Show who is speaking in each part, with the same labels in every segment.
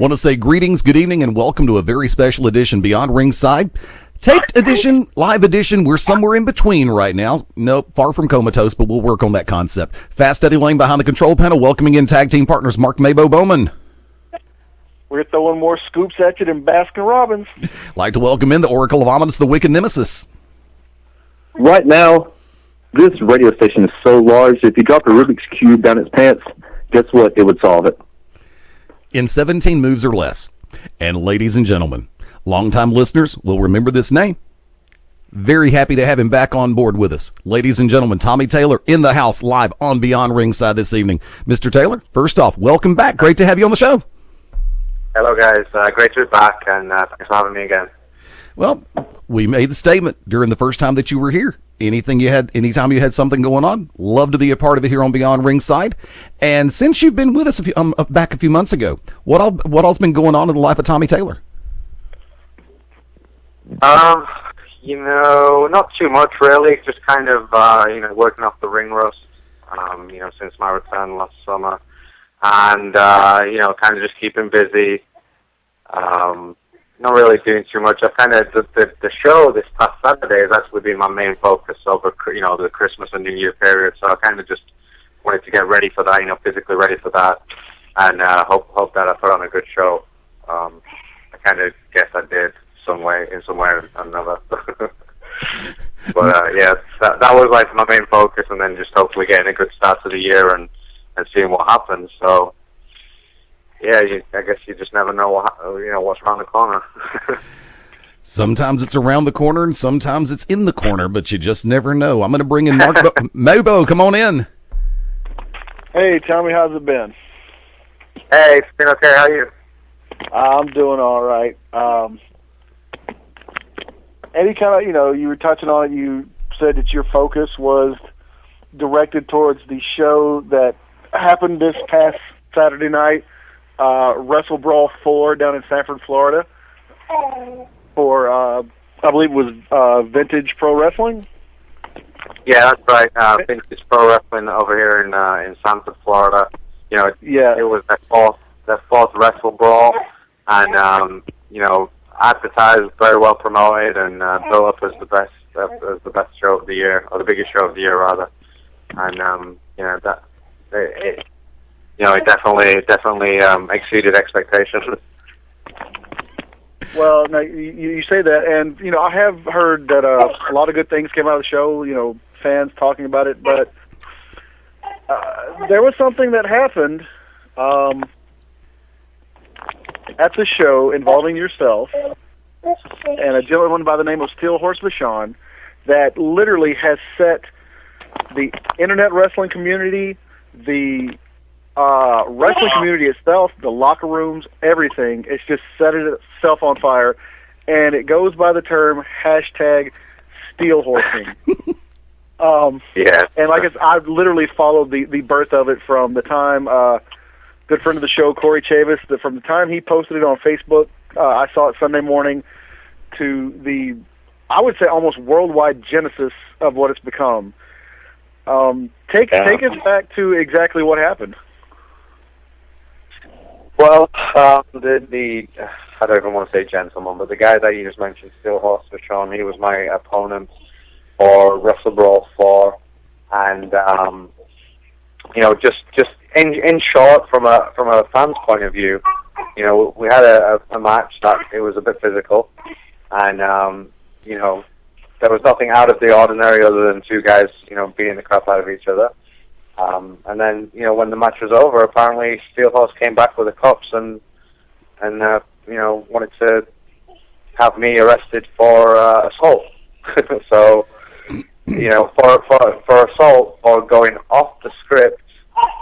Speaker 1: Want to say greetings, good evening, and welcome to a very special edition Beyond Ringside. Taped edition, live edition, we're somewhere in between right now. Nope, far from comatose, but we'll work on that concept. Fast Eddie Lane behind the control panel, welcoming in tag team partners Mark Mabo Bowman.
Speaker 2: We're throwing more scoops at you than Baskin Robbins.
Speaker 1: Like to welcome in the Oracle of Ominous, the Wicked Nemesis.
Speaker 3: Right now, this radio station is so large, if you drop a Rubik's Cube down its pants, guess what? It would solve it.
Speaker 1: In 17 moves or less. And ladies and gentlemen, longtime listeners will remember this name. Very happy to have him back on board with us. Ladies and gentlemen, Tommy Taylor in the house live on Beyond Ringside this evening. Mr. Taylor, first off, welcome back. Great to have you on the show.
Speaker 4: Hello, guys. Great to be back, and thanks for having me again.
Speaker 1: Well, we made the statement during the first time that you were here. Anytime you had something going on, love to be a part of it here on Beyond Ringside. And since you've been with us back a few months ago, what all's been going on in the life of Tommy Taylor?
Speaker 4: Not too much really. Just kind of working off the ring rust. Since my return last summer, and kind of just keeping busy. Not really doing too much. I've kind of the show this past Saturday has actually been my main focus over the Christmas and New Year period. So I kind of just wanted to get ready for that, physically ready for that, and hope that I put on a good show. I kind of guess I did in some way or another. But that was like my main focus, and then just hopefully getting a good start to the year and seeing what happens. So. Yeah, I guess you just never know what's around the corner.
Speaker 1: Sometimes it's around the corner, and sometimes it's in the corner, but you just never know. I'm going to bring in Mark Mabo. Come on in.
Speaker 2: Hey, Tommy, how's it been?
Speaker 4: Hey, it's been okay. How are you?
Speaker 2: I'm doing all right. Any kind of, you were touching on it. You said that your focus was directed towards the show that happened this past Saturday night. WrestleBrawl 4 down in Sanford, Florida, for I believe it was Vintage Pro Wrestling.
Speaker 4: Yeah, that's right. Vintage Pro Wrestling over here in Sanford, Florida. It was their fourth WrestleBrawl, and advertised, very well promoted, and built up as the best show of the year, or the biggest show of the year rather. And it definitely exceeded expectations.
Speaker 2: Well, now you say that, and I have heard that a lot of good things came out of the show. Fans talking about it, but there was something that happened at the show involving yourself and a gentleman by the name of SteelHorse that literally has set the internet wrestling community, the wrestling community itself, the locker rooms, everything. It's just set itself on fire, and it goes by the term #SteelHorsing.
Speaker 4: Yeah.
Speaker 2: And I've literally followed the birth of it from the time, good friend of the show, Corey Chavis, from the time he posted it on Facebook, I saw it Sunday morning, to the, I would say, almost worldwide genesis of what it's become. Take us back to exactly what happened.
Speaker 4: Well, I don't even want to say gentleman, but the guy that you just mentioned, SteelHorse Vachon, he was my opponent for WrestleBrawl 4, and just in short, from a fan's point of view, we had a match that it was a bit physical, and there was nothing out of the ordinary other than two guys, beating the crap out of each other. And then, when the match was over, apparently SteelHorse came back with the cops and wanted to have me arrested for assault. So, for assault or going off the script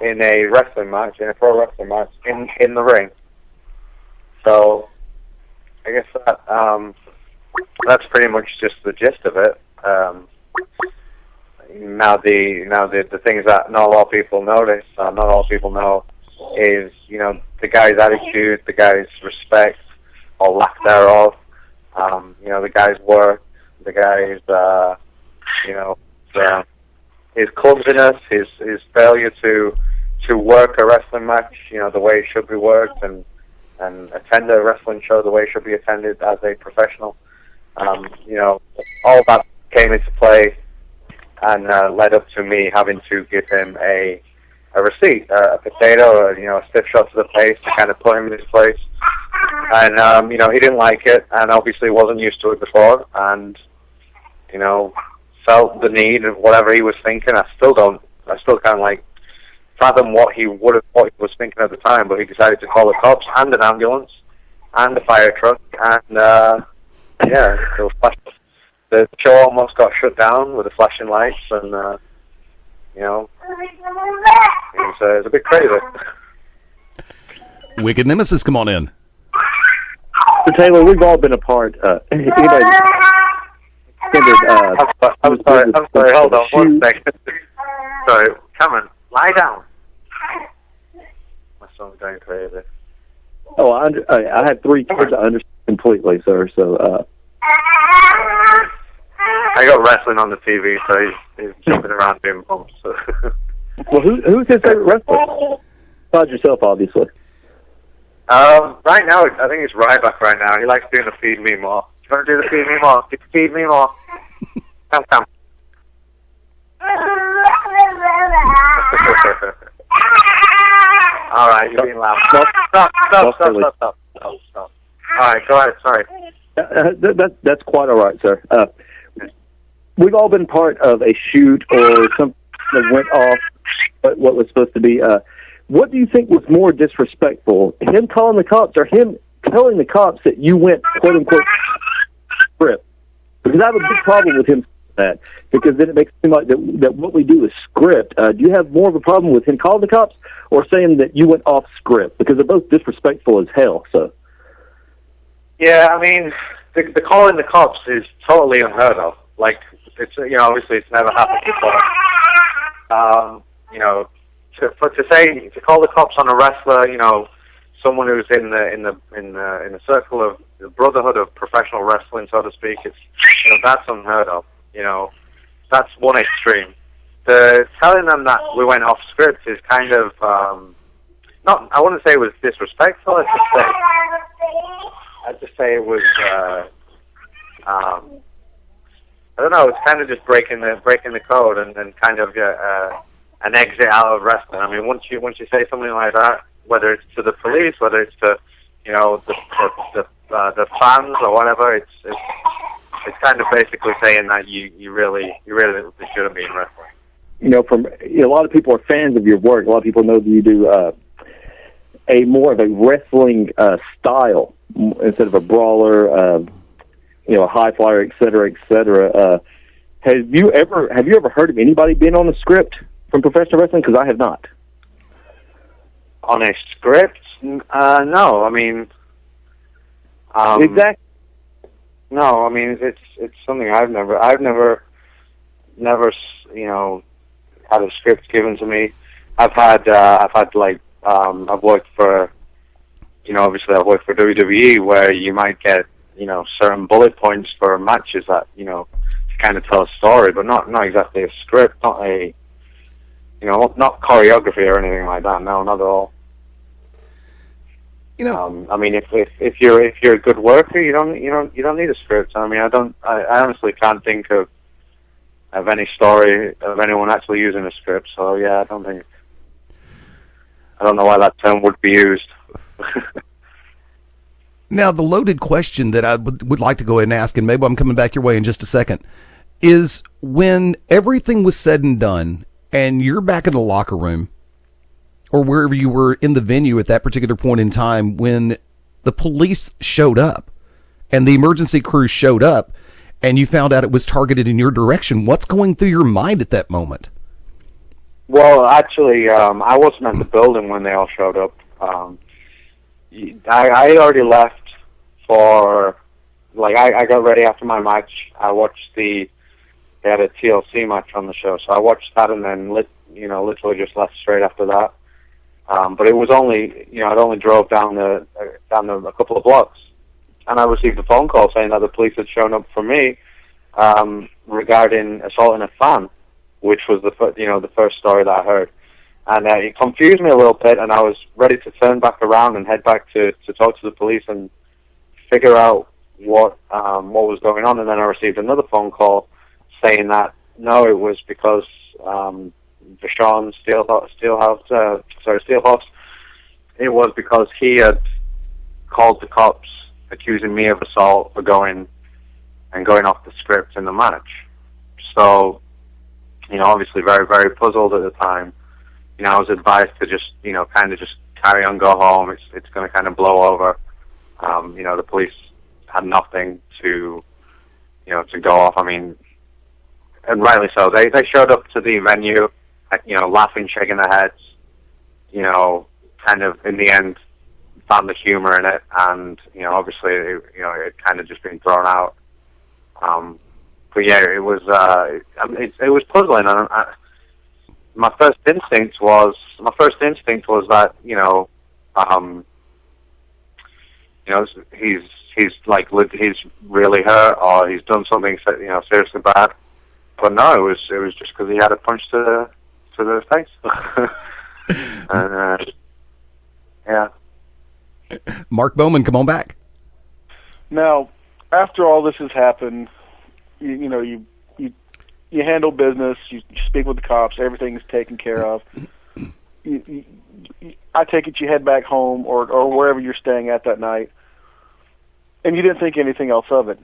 Speaker 4: in a wrestling match, in a pro wrestling match, in the ring. So, I guess that's pretty much just the gist of it. Now the things that not a lot of people notice, not a lot of people know, is the guy's attitude, the guy's respect or lack thereof, the guy's work, the guy's his clumsiness, his failure to work a wrestling match, the way it should be worked, and attend a wrestling show the way it should be attended as a professional. You know, all that came into play and led up to me having to give him a receipt, a potato, or, you know, a stiff shot to the face to kind of put him in his place. And, you know, he didn't like it, and obviously wasn't used to it before, and, you know, felt the need of whatever he was thinking. I still can't, like, fathom what he was thinking at the time, but he decided to call the cops and an ambulance and a fire truck, and, yeah, the show almost got shut down with the flashing lights, and, you know, it was a bit crazy.
Speaker 1: Wicked Nemesis, come on in.
Speaker 3: So Taylor, we've all been a part. Anybody?
Speaker 4: I'm sorry. Hold on, 1 second. Sorry, Cameron, lie down. My son's going crazy.
Speaker 3: Oh, I have 3 kids. I understand completely, sir. So.
Speaker 4: I got wrestling on the TV, so he's jumping around doing bumps. So.
Speaker 3: Well, who's his favorite wrestler? Besides yourself, obviously.
Speaker 4: Right now, I think it's Ryback right now. He likes doing the feed me more. You want to do the feed me more? Feed me more. Come. All right, you're being loud. Stop. All right, go ahead. Sorry.
Speaker 3: That's quite all right, sir. We've all been part of a shoot or something that went off what was supposed to be. What do you think was more disrespectful, him calling the cops or him telling the cops that you went, quote-unquote, script? Because I have a big problem with him saying that, because then it makes it seem like that what we do is script. Do you have more of a problem with him calling the cops or saying that you went off script? Because they're both disrespectful as hell, so.
Speaker 4: Yeah, I mean, the calling the cops is totally unheard of. Like, it's, you know, obviously it's never happened before. You know, to call the cops on a wrestler, you know, someone who's in the circle of the brotherhood of professional wrestling, so to speak, it's, you know, that's unheard of. You know, that's one extreme. The telling them that we went off script is kind of not. I wouldn't say it was disrespectful. I'd just say it was. I don't know. It's kind of just breaking the code and kind of an exit out of wrestling. I mean, once you say something like that, whether it's to the police, whether it's to, you know, the fans or whatever, it's kind of basically saying that you really shouldn't be in wrestling.
Speaker 3: You know, a lot of people are fans of your work. A lot of people know that you do a more of a wrestling style instead of a brawler. You know, a high flyer, et cetera, et cetera. Have you ever heard of anybody being on a script from professional wrestling? Because I have not.
Speaker 4: On a script? No. I mean,
Speaker 3: exactly.
Speaker 4: No, I mean it's something I've never, you know, had a script given to me. I've worked for, you know, obviously I've worked for WWE, where you might get, you know, certain bullet points for matches that, you know, to kind of tell a story, but not exactly a script, not a, you know, not choreography or anything like that. No, not at all.
Speaker 1: You know,
Speaker 4: I mean, if you're a good worker, you don't need a script. I mean, I honestly can't think of any story of anyone actually using a script. So yeah, I don't know why that term would be used.
Speaker 1: Now, the loaded question that I would like to go ahead and ask, and maybe I'm coming back your way in just a second, is when everything was said and done, and you're back in the locker room, or wherever you were in the venue at that particular point in time, when the police showed up, and the emergency crew showed up, and you found out it was targeted in your direction, what's going through your mind at that moment?
Speaker 4: Well, actually, I wasn't at the building when they all showed up. I already left for, like, I got ready after my match. I watched they had a TLC match on the show, so I watched that and then literally just left straight after that. But it was only, you know, I'd only drove down a couple of blocks, and I received a phone call saying that the police had shown up for me regarding assaulting a fan, which was the first story that I heard. And it confused me a little bit, and I was ready to turn back around and head back to talk to the police and figure out what was going on. And then I received another phone call saying that no, it was because Vachon SteelHorse. It was because he had called the cops, accusing me of assault for going off the script in the match. So, obviously very, very puzzled at the time. I was advised to just, kind of just carry on, go home. It's going to kind of blow over. The police had nothing to go off. I mean, and rightly so. They showed up to the venue, laughing, shaking their heads. Kind of in the end found the humor in it, and obviously, it kind of just been thrown out. But yeah, it was puzzling. And my first instinct was that he's really hurt, or he's done something seriously bad. But no, it was just because he had a punch to the face. And yeah.
Speaker 1: Mark Bowman, come on back.
Speaker 2: Now, after all this has happened, you handle business, you speak with the cops, everything's taken care of. I take it you head back home or wherever you're staying at that night, and you didn't think anything else of it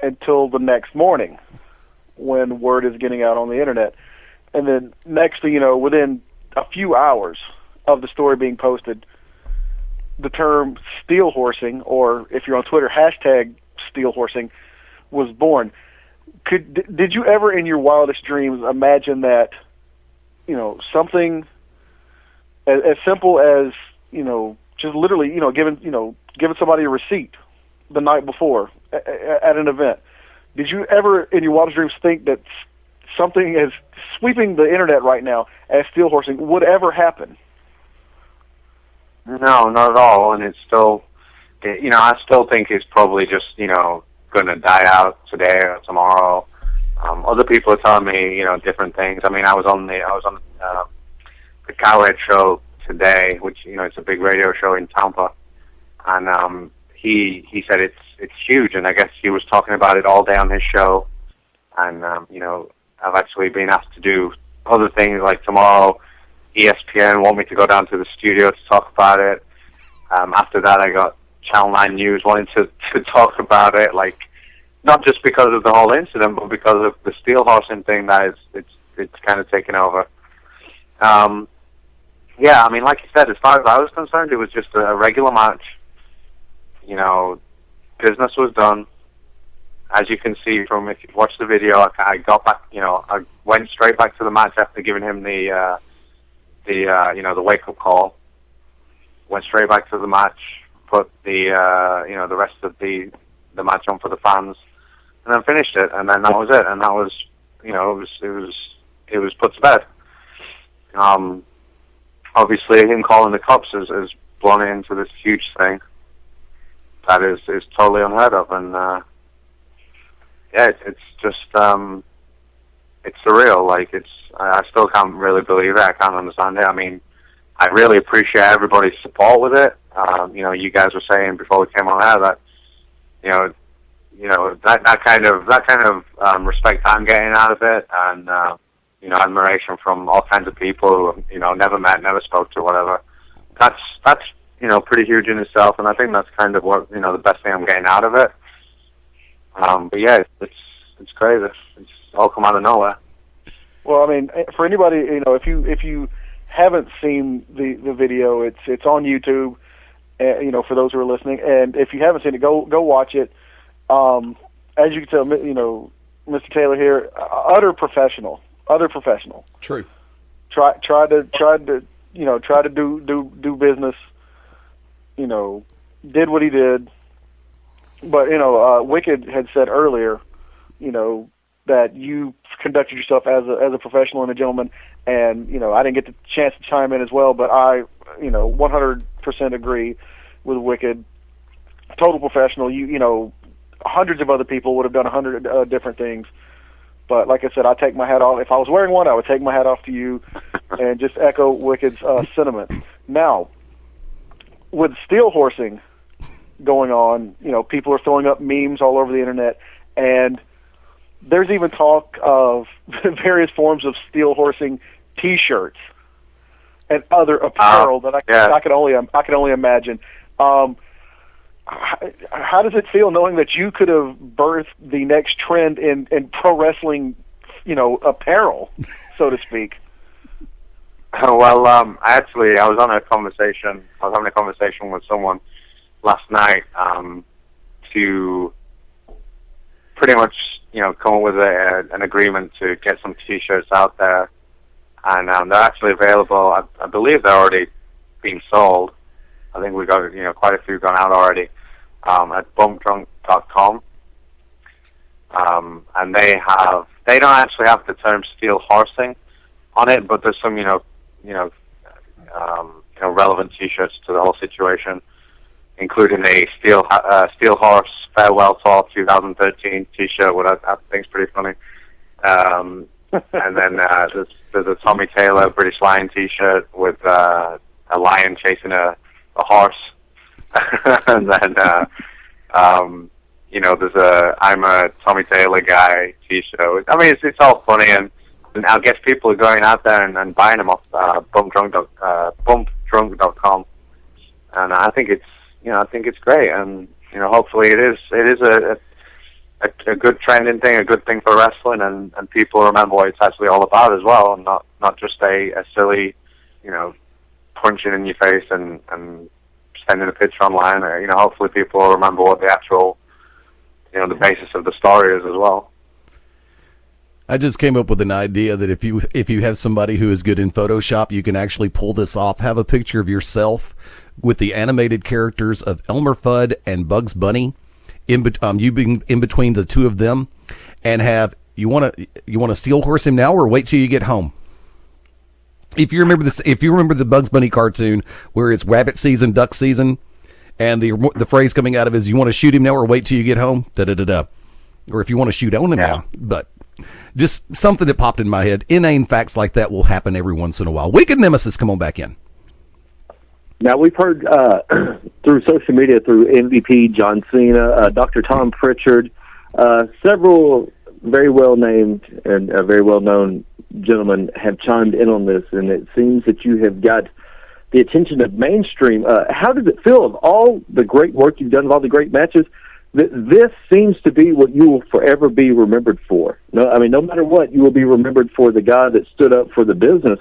Speaker 2: until the next morning when word is getting out on the internet. And then next thing you know, within a few hours of the story being posted, the term SteelHorsing, or if you're on Twitter, hashtag SteelHorsing, was born. Did you ever in your wildest dreams imagine that, something as simple as, just literally, giving somebody a receipt the night before at an event, did you ever in your wildest dreams think that something as sweeping the internet right now as SteelHorsing would ever happen?
Speaker 4: No, not at all. And it's still, I still think it's probably just, going to die out today or tomorrow. Other people are telling me, different things. I mean, I was on the Cowhead show today, which, it's a big radio show in Tampa. And, he said it's huge. And I guess he was talking about it all day on his show. And, I've actually been asked to do other things, like tomorrow, ESPN want me to go down to the studio to talk about it. After that, I got Channel 9 News wanting to talk about it, like, not just because of the whole incident, but because of the SteelHorsing thing that it's kind of taken over. Yeah, I mean, like you said, as far as I was concerned, it was just a regular match. Business was done. As you can see from, if you watch the video, I got back, I went straight back to the match after giving him the wake-up call. Went straight back to the match, put the rest of the match on for the fans, and then finished it, and then that was it. And that was, it was put to bed. Obviously, him calling the cops has blown it into this huge thing that is totally unheard of, and yeah, it's just it's surreal. Like, I still can't really believe it. I can't understand it. I mean, I really appreciate everybody's support with it. You guys were saying before we came on air that that kind of respect I'm getting out of it, and admiration from all kinds of people who never met, never spoke to, whatever. That's pretty huge in itself, and I think that's kind of what the best thing I'm getting out of it. But yeah, it's crazy. It's all come out of nowhere.
Speaker 2: Well, I mean, for anybody, if you haven't seen the video, it's on YouTube. For those who are listening, and if you haven't seen it, go watch it. As you can tell, Mr. Taylor here, utter professional.
Speaker 1: True.
Speaker 2: Try to do business. Did what he did. But Wicked had said earlier, that you conducted yourself as a professional and a gentleman, and I didn't get the chance to chime in as well, but I 100% agree with Wicked. Total professional. Hundreds of other people would have done 100 different things, but like I said, I take my hat off. If I was wearing one, I would take my hat off to you. and just echo Wicked's sentiment. Now, with steel horsing going on, people are throwing up memes all over the internet, and there's even talk of various forms of steel horsing T-shirts and other apparel that I can only imagine. How does it feel knowing that you could have birthed the next trend in pro wrestling, apparel, so to speak?
Speaker 4: Well, actually, I was having a conversation with someone last night to pretty much, come up with an agreement to get some T-shirts out there, and they're actually available. I believe they're already being sold. I think we got quite a few gone out already at bumpdrunk.com, and they don't actually have the term steel horsing on it, but there's some relevant T-shirts to the whole situation, including a SteelHorse Farewell Tour 2013 T-shirt, which I think is pretty funny. And then there's a Tommy Taylor British Lion T-shirt with a lion chasing a horse. And then there's a I'm a Tommy Taylor guy T-shirt. I mean, it's all funny, and I guess people are going out there and buying them off bumpdrunk.com, and I think it's great, and hopefully it is a good trending thing, a good thing for wrestling, and people remember what it's actually all about as well, and not just a silly, punching in your face and sending a picture online. Hopefully people will remember what the actual, the basis of the story is as well.
Speaker 1: I just came up with an idea that if you have somebody who is good in Photoshop, you can actually pull this off. Have a picture of yourself with the animated characters of Elmer Fudd and Bugs Bunny, you being in between the two of them, and have you want to steel horse him now or wait till you get home. If you remember the Bugs Bunny cartoon where it's rabbit season, duck season, and the phrase coming out of it is, you want to shoot him now or wait till you get home, or if you want to shoot on him now, but. Just something that popped in my head. Inane facts like that will happen every once in a while. Wicked Nemesis, come on back in.
Speaker 3: Now, we've heard through social media, through MVP, John Cena, Dr. Tom Pritchard, several very well-named and very well-known gentlemen have chimed in on this, and it seems that you have got the attention of mainstream. How does it feel, of all the great work you've done, of all the great matches, this seems to be what you will forever be remembered for? No matter what, you will be remembered for the guy that stood up for the business.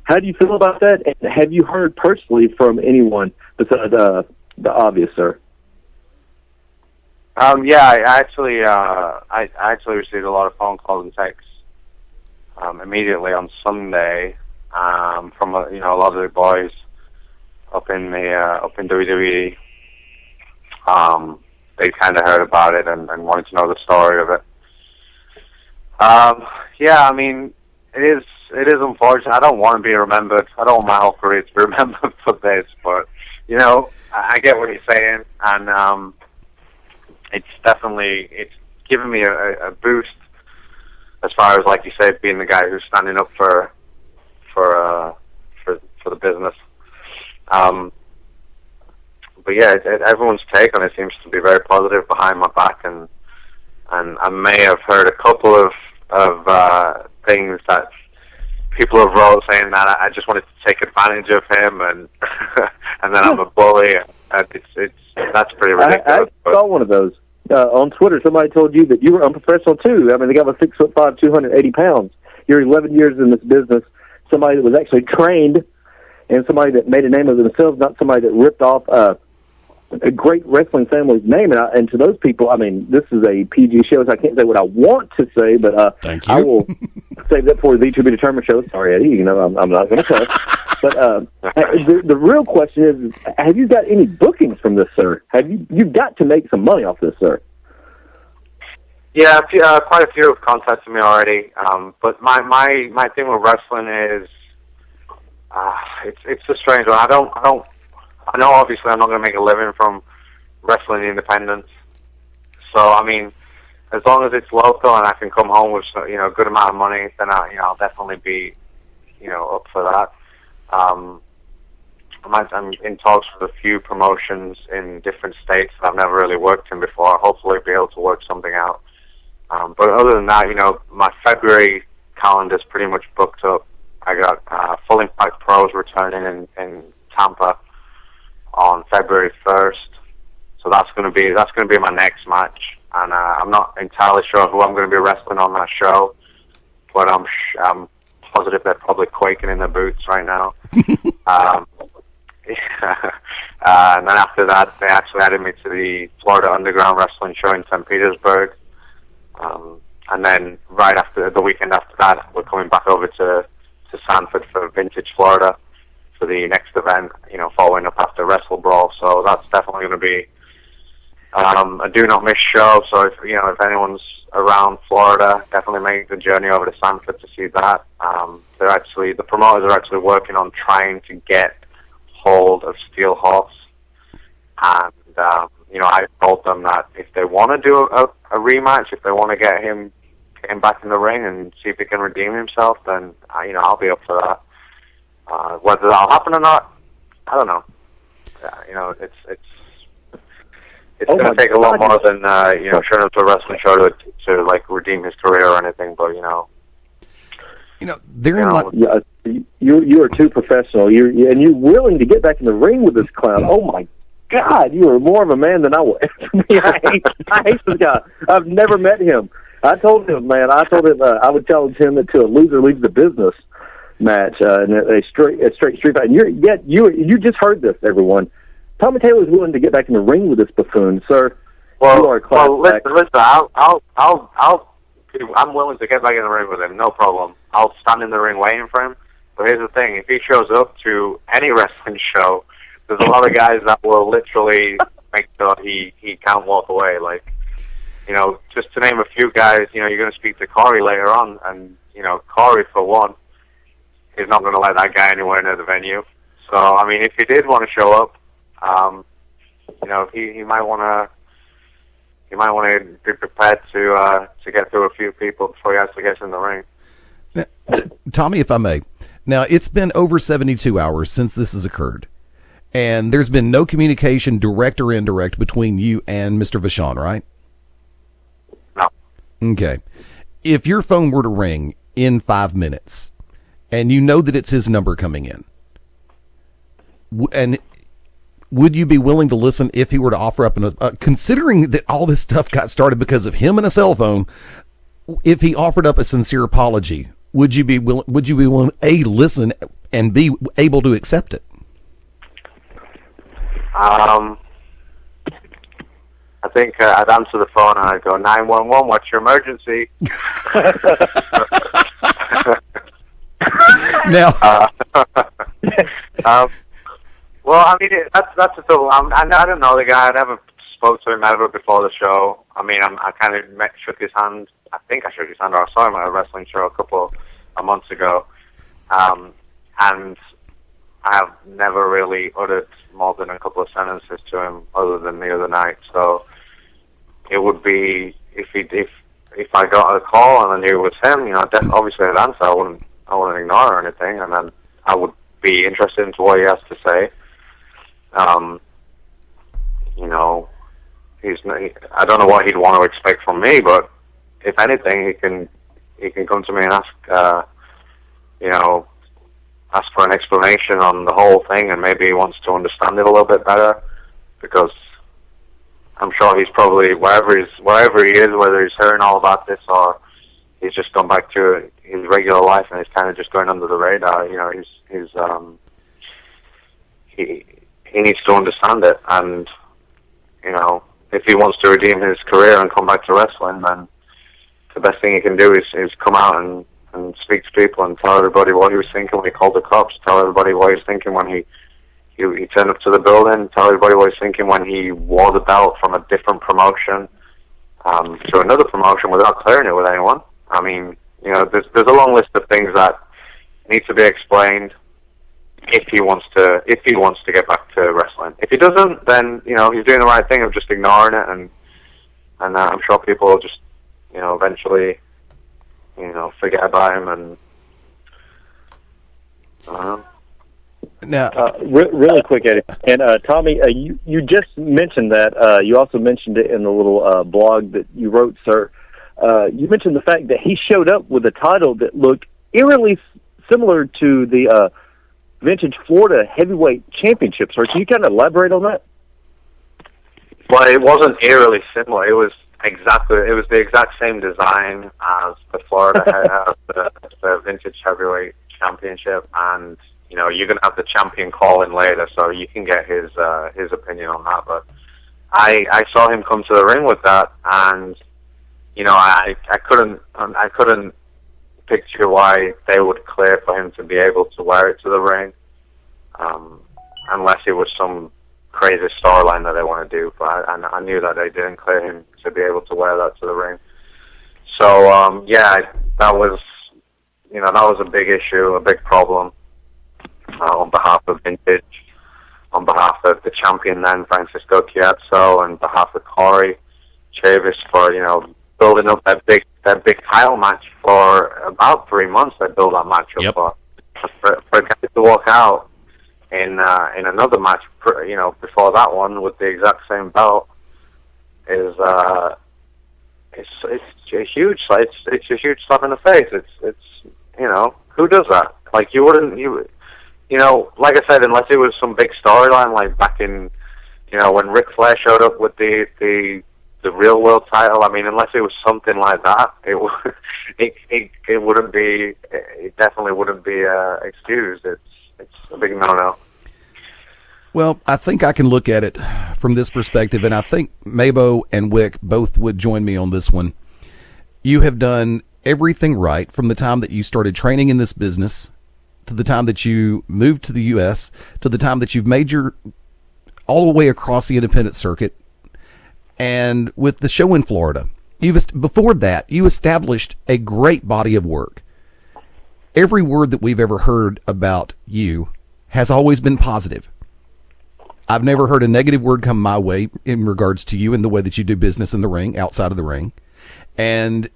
Speaker 3: How do you feel about that? And have you heard personally from anyone besides the obvious, sir?
Speaker 4: Yeah, I actually received a lot of phone calls and texts immediately on Sunday from a lot of the boys up in WWE. They kind of heard about it and wanted to know the story of it. Yeah, I mean, it is unfortunate. I don't want to be remembered. I don't want my whole career to be remembered for this, but I get what you're saying, and it's given me a boost as far as, like you said, being the guy who's standing up for the business. But yeah, everyone's take on it seems to be very positive behind my back, and I may have heard a couple of things that people have wrote saying that I just wanted to take advantage of him, and and then I'm a bully. That's pretty ridiculous.
Speaker 3: I saw one of those on Twitter. Somebody told you that you were unprofessional too. I mean, the guy was 6'5", 280 pounds. You're 11 years in this business. Somebody that was actually trained, and somebody that made a name of themselves, not somebody that ripped off a great wrestling family's name. And to those people, I mean, this is a PG show, so I can't say what I want to say, but
Speaker 1: thank you.
Speaker 3: I will save that for the To Be Determined show. Sorry, Eddie, I'm not going to cuss. But the real question is, have you got any bookings from this, sir? You've got to make some money off this, sir?
Speaker 4: Yeah, quite a few have contacted me already. But my thing with wrestling is, it's a strange one. I know obviously I'm not going to make a living from wrestling independents. So I mean, as long as it's local and I can come home with a good amount of money, then I'll definitely be up for that. I'm in talks with a few promotions in different states that I've never really worked in before. I'll hopefully be able to work something out. But other than that, my February calendar's pretty much booked up. I got Full Impact Pros returning in Tampa on February 1st. So that's going to be my next match. And I'm not entirely sure who I'm going to be wrestling on that show, but I'm positive they're probably quaking in their boots right now. And then after that, they actually added me to the Florida Underground Wrestling show in St. Petersburg. And then right after the weekend after that, we're coming back over to Sanford for Vintage Florida for the next event, following up after WrestleBrawl. So that's definitely going to be a do not miss show. So if anyone's around Florida, definitely make the journey over to Sanford to see that. The promoters are actually working on trying to get hold of SteelHorse, and I told them that if they want to do a rematch, if they want to get him back in the ring and see if he can redeem himself, then I'll be up for that. Whether that'll happen or not, I don't know. It's going to take a lot more than showing up to a wrestling show to like redeem his career or anything. But
Speaker 3: you are too professional. You're willing to get back in the ring with this clown. Oh my God, you are more of a man than I was. I hate this guy. I've never met him. I told him I would challenge him to a loser leaves the business match in a straight street fight. And you just heard this, everyone. Tommy Taylor's willing to get back in the ring with this buffoon, sir.
Speaker 4: Well, listen. I'm willing to get back in the ring with him, no problem. I'll stand in the ring waiting for him. But here's the thing: if he shows up to any wrestling show, there's a lot of guys that will literally make sure he can't walk away. Like, just to name a few guys, you're going to speak to Corey later on, and Corey, for one, is not going to let that guy anywhere near the venue. So, I mean, if he did want to show up, he might want to be prepared to get through a few people before he actually gets in the ring.
Speaker 1: Now, Tommy, if I may, now it's been over 72 hours since this has occurred, and there's been no communication, direct or indirect, between you and Mr. Vachon, right?
Speaker 4: No.
Speaker 1: Okay. If your phone were to ring in 5 minutes, and you know that it's his number coming in, and would you be willing to listen if he were to offer up, considering that all this stuff got started because of him and a cell phone, if he offered up a sincere apology, would you be willing, A, listen, and B, able to accept it?
Speaker 4: I think I'd answer the phone and I'd go, 911, what's your emergency?
Speaker 1: Now,
Speaker 4: well, I mean, that's the thing. I don't know the guy. I never spoke to him ever before the show. I mean, I kind of shook his hand. I think I shook his hand, or I saw him at a wrestling show a months ago. And I have never really uttered more than a couple of sentences to him other than the other night. So it would be, if I got a call and I knew it was him, obviously I'd answer. I wouldn't ignore or anything, and then I would be interested into what he has to say. I don't know what he'd want to expect from me, but if anything, he can come to me and ask for an explanation on the whole thing, and maybe he wants to understand it a little bit better, because I'm sure he's probably wherever he is, whether he's hearing all about this or he's just gone back to his regular life and he's kind of just going under the radar. He needs to understand it, and if he wants to redeem his career and come back to wrestling, then the best thing he can do is come out and speak to people and tell everybody what he was thinking when he called the cops, tell everybody what he was thinking when he turned up to the building, tell everybody what he was thinking when he wore the belt from a different promotion to another promotion without clearing it with anyone. I mean, there's a long list of things that need to be explained if he wants to get back to wrestling. If he doesn't, then he's doing the right thing of just ignoring it, and I'm sure people will just eventually forget about him, and
Speaker 1: Now,
Speaker 3: really quick, Eddie. And Tommy, you just mentioned that. You also mentioned it in the little blog that you wrote, sir. You mentioned the fact that he showed up with a title that looked eerily similar to the Vintage Florida Heavyweight Championship, sir. Can you kind of elaborate on that?
Speaker 4: Well, it wasn't eerily similar. It was the exact same design as the Florida the Vintage Heavyweight Championship, and you know, you're going to have the champion call in later, so you can get his opinion on that. But I saw him come to the ring with that, and you know, I couldn't picture why they would clear for him to be able to wear it to the ring, unless it was some crazy storyline that they want to do. But I knew that they didn't clear him to be able to wear that to the ring. So yeah, that was a big issue, a big problem. On behalf of Vintage, on behalf of the champion then, Francisco Chiazzo, and on behalf of Corey Chavis for, you know, building up that big title match for about 3 months. They built that match up for a guy to walk out in another match, you know, before that one with the exact same belt is it's a huge slap in the face. It's you know, who does that? Like, you know, like I said, unless it was some big storyline, like back in, you know, when Ric Flair showed up with the real world title. I mean, unless it was something like that, it wouldn't be. It definitely wouldn't be excused. It's a big no-no.
Speaker 1: well, I think I can look at it from this perspective, and I think Mabo and Wick both would join me on this one. You have done everything right from the time that you started training in this business, to the time that you moved to the U.S., to the time that you've made your all the way across the independent circuit, and with the show in Florida. Before that, you established a great body of work. Every word that we've ever heard about you has always been positive. I've never heard a negative word come my way in regards to you and the way that you do business in the ring, outside of the ring. And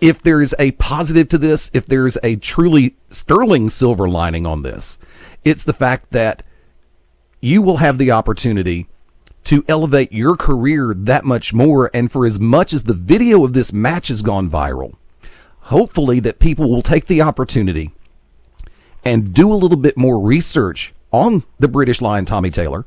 Speaker 1: if there is a positive to this, if there's a truly sterling silver lining on this, it's the fact that you will have the opportunity to elevate your career that much more. And for as much as the video of this match has gone viral, hopefully that people will take the opportunity and do a little bit more research on the British Lion Tommy Taylor,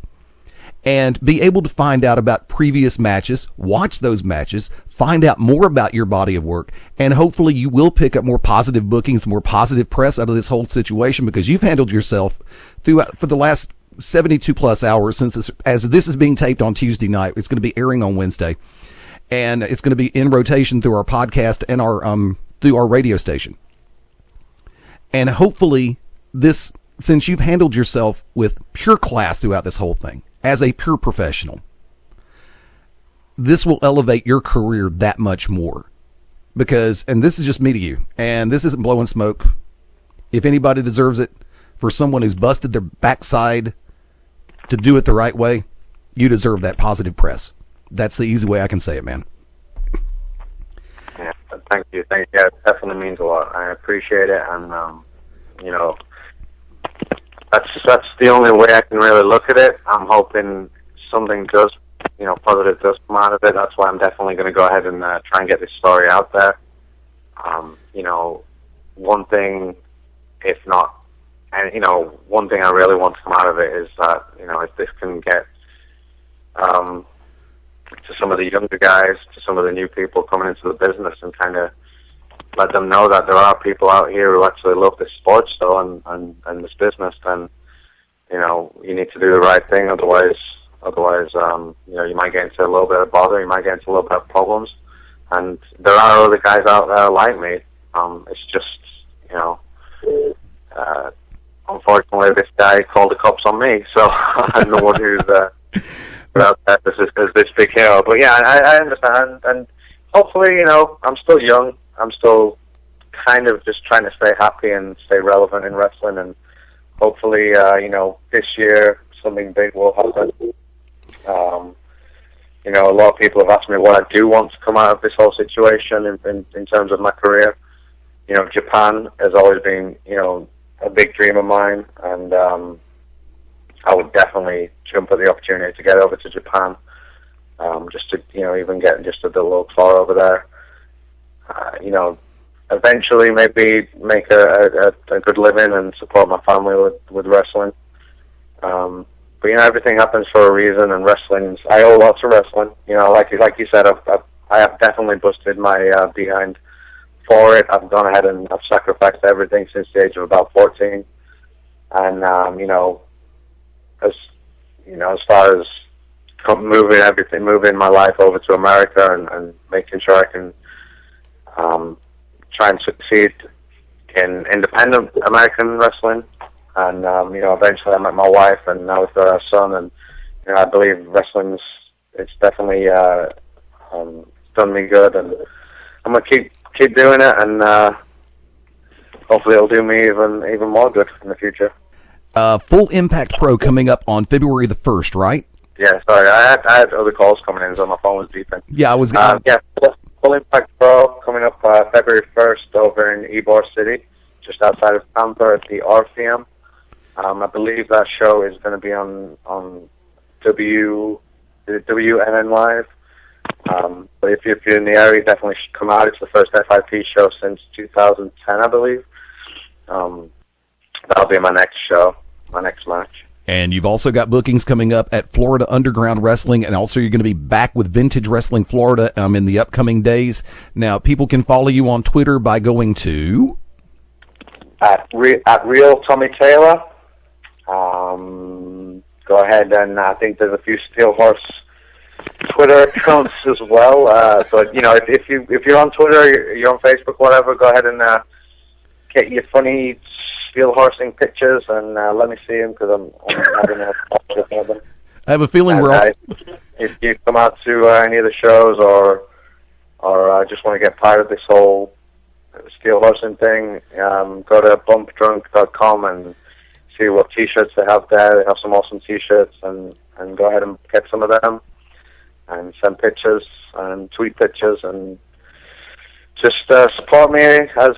Speaker 1: and be able to find out about previous matches, watch those matches, find out more about your body of work, and hopefully you will pick up more positive bookings, more positive press out of this whole situation, because you've handled yourself throughout for the last 72 plus hours since as this is being taped on Tuesday night. It's going to be airing on Wednesday, and it's going to be in rotation through our podcast and our through our radio station. And hopefully this, since you've handled yourself with pure class throughout this whole thing, as a pure professional, this will elevate your career that much more. Because, and this is just me to you, and this isn't blowing smoke. If anybody deserves it, for someone who's busted their backside to do it the right way, you deserve that positive press. That's the easy way I can say it, man.
Speaker 4: Yeah, thank you. Thank you. It definitely means a lot. I appreciate it, and you know, that's the only way I can really look at it. I'm hoping something does, you know, positive does come out of it. That's why I'm definitely going to go ahead and try and get this story out there. You know, one thing, if not, and you know, one thing I really want to come out of it is that, you know, if this can get to some of the younger guys, to some of the new people coming into the business, and kind of let them know that there are people out here who actually love this sport still and this business, then, you know, you need to do the right thing. Otherwise, you know, you might get into a little bit of bother, you might get into a little bit of problems. And there are other guys out there like me. It's just, you know, unfortunately, this guy called the cops on me, so I'm the one who's without that, this big hero. But yeah, I understand, and hopefully, you know, I'm still young. I'm still kind of just trying to stay happy and stay relevant in wrestling, and hopefully, you know, this year something big will happen. You know, a lot of people have asked me what I do want to come out of this whole situation in terms of my career. You know, Japan has always been, you know, a big dream of mine, and I would definitely jump at the opportunity to get over to Japan, just to, even get just a little tour over there. Eventually maybe make a good living and support my family with wrestling. But everything happens for a reason, and I owe a lot to wrestling. Like you said, I have definitely busted my behind for it. I've gone ahead and I've sacrificed everything since the age of about 14. And as far as moving my life over to America and making sure I can try and succeed in independent American wrestling. And, eventually I met my wife, and now we've got our son, and, I believe it's definitely done me good, and I'm going to keep doing it, and hopefully it'll do me even more good in the future.
Speaker 1: Full Impact Pro coming up on February the 1st, right?
Speaker 4: Yeah, sorry, I had other calls coming in, so my phone was beeping.
Speaker 1: Yeah, I was...
Speaker 4: Full Impact Pro coming up February 1st over in Ybor City, just outside of Tampa at the Orpheum. I believe that show is going to be on WNN Live. But if you're in the area, definitely should come out. It's the first FIP show since 2010, I believe. That'll be my next show, my next match.
Speaker 1: And you've also got bookings coming up at Florida Underground Wrestling, and also you're going to be back with Vintage Wrestling Florida in the upcoming days. Now, people can follow you on Twitter by going to...
Speaker 4: At Real Tommy Taylor. Go ahead, and I think there's a few SteelHorse Twitter accounts as well. But if you're on Twitter, you're on Facebook, whatever, go ahead and get your funny SteelHorsing pictures and let me see them, because I'm having a them.
Speaker 1: I have a feeling we're also...
Speaker 4: If you come out to any of the shows or just want to get part of this whole SteelHorsing thing, go to bumpdrunk.com and see what T-shirts they have there. They have some awesome T-shirts, and go ahead and get some of them and send pictures and tweet pictures and just support me as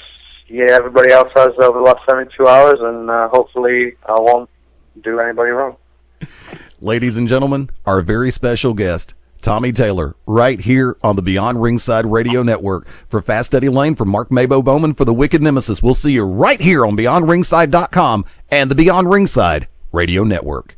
Speaker 4: everybody else has over the last 72 hours, and hopefully I won't do anybody wrong.
Speaker 1: Ladies and gentlemen, our very special guest, Tommy Taylor, right here on the Beyond Ringside Radio Network. For Fast Eddie Lane, for Mark Mabo Bowman, for the Wicked Nemesis, we'll see you right here on BeyondRingside.com and the Beyond Ringside Radio Network.